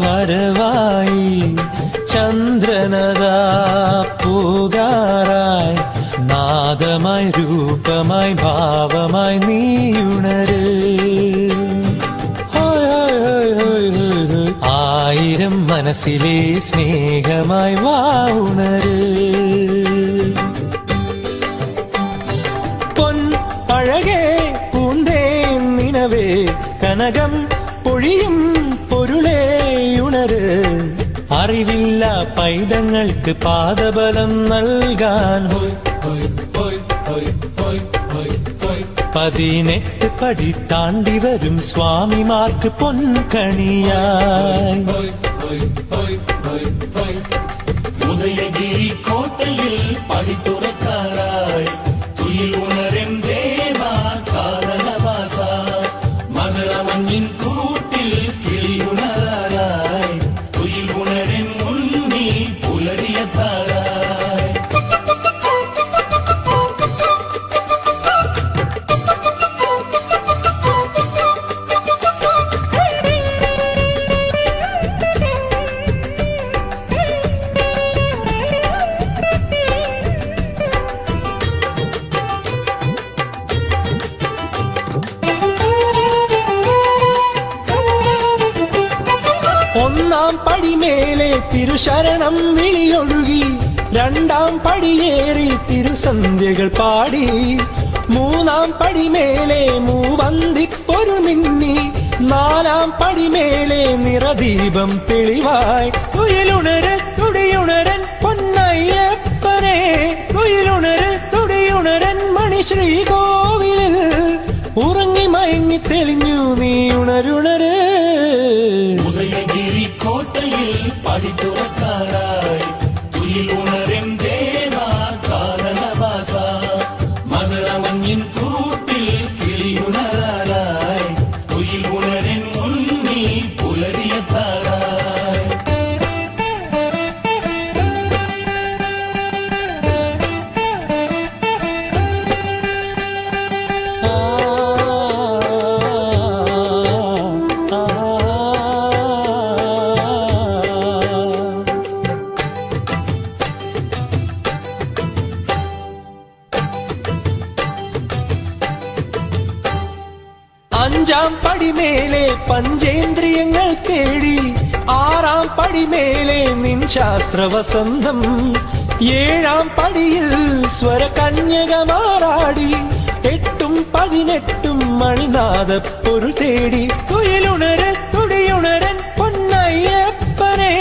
വരവായി ചന്ദ്രനദാ പോകാറായി നാദമായി രൂപമായി ഭാവമായി നീയുണര് ആയിരം മനസ്സിലെ സ്നേഹമായി വാ ഉണര് പൊൻ അഴകേ പൂന്തേൻ നിനവേ കനകം പൊഴിയും പൊരുളേ ഉണര് അറിവില്ല പൈതങ്ങൾക്ക് പാദബലം നൽകാൻ 18 പടി താണ്ടി വരും സ്വാമിമാർക്ക് പൊൻകണിയായി ഉദയഗിരി കോട്ടയിൽ പടി തുറക്കാറായി തുയിൽ ഉണരും ദേവാ കാരണവാസ മകരമഞ്ഞിൻ കൂട്ടിൽ കിളി ഉണരാറായി തുയിൽ ഉണരും ഉണ്ണി പുലരിയത്താറായി ഒന്നാം പടിമേലെ തിരുശരണം വിളിയൊഴുകി രണ്ടാം പടിയേറി തിരുസന്ധ്യകൾ പാടി മൂന്നാം പടിമേലെ മൂവന്തിപ്പൊരു മിന്നി നാലാം പടിമേലെ നിറദീപം തെളിവായി തുയിലുണര് തുടിയുണരൻ പൊന്നയ്യപ്പനെ തുയിലുണര് തുടിയുണരൻ മണി ശ്രീകോവിലിൽ ഉറങ്ങി മയങ്ങി തെളിഞ്ഞു നീ ഉണരുണര് ഉദയഗിരി കോട്ടയിൽ പടി തുറക്കാറായി തുയിൽ ഉണരും ദേവാ കാരണവാസ മകരമഞ്ഞിൻ കൂട്ടിൽ കിളി ഉണരാറായി തുയിൽ ഉണരും ഉണ്ണി പുലരിയത്താറായി അഞ്ചാം പടിമേലെ പഞ്ചേന്ദ്രിയങ്ങൾ തേടി ആറാം പടിമേലെ നിൻ ശാസ്ത്രവസന്തം ഏഴാം പടിയിൽ സ്വരകന്യകമാറാടി 8 18 മണിനാഥ പൊരുൾ തേടി തുയിലുണര് തുടിയുണരൻ പൊന്നയ്യപ്പനെ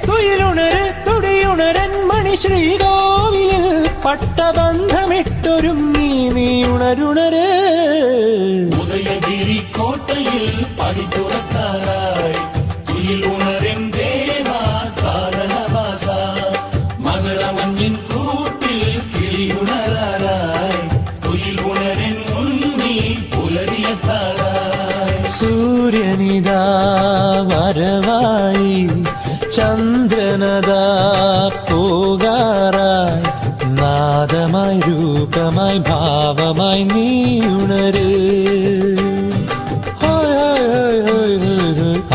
തുയിലുണര് തുടിയുണരൻ മണി ശ്രീകോവിലിൽ പട്ടബന്ധമിട്ടൊരുങ്ങി നീ ഉണരുണര് ഉദയഗിരി കോട്ടയിൽ പടി തുറക്കാറായി തുയിൽ ഉണരും ദേവാ കാരണവാസ മകരമഞ്ഞിൻ കൂട്ടിൽ കിളി ഉണരാറായി തുയിൽ ഉണരും ഉണ്ണി പുലരിയത്താറായി സൂര്യനിതാ വരവായി ചന്ദ്രനദാ പോകാറായി നാദമായി രൂപമായി ഭാവമായി നീയുണര്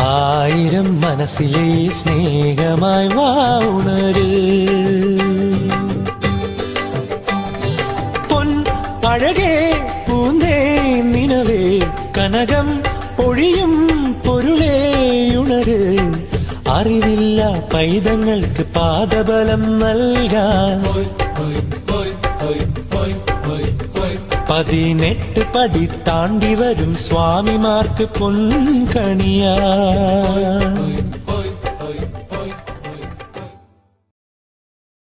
ആയിരം മനസ്സിലെ സ്നേഹമായി വാ ഉണര് പൊൻ അഴകേ പൂന്തേ നിനവേ കനകം പൊഴിയും പൊരുളേ ഉണര് അറിവില്ല പൈതങ്ങൾക്ക് പാദബലം നൽകാൻ 18 പടി താണ്ടി വരും സ്വാമിമാർക്ക് പൊൻകണിയായി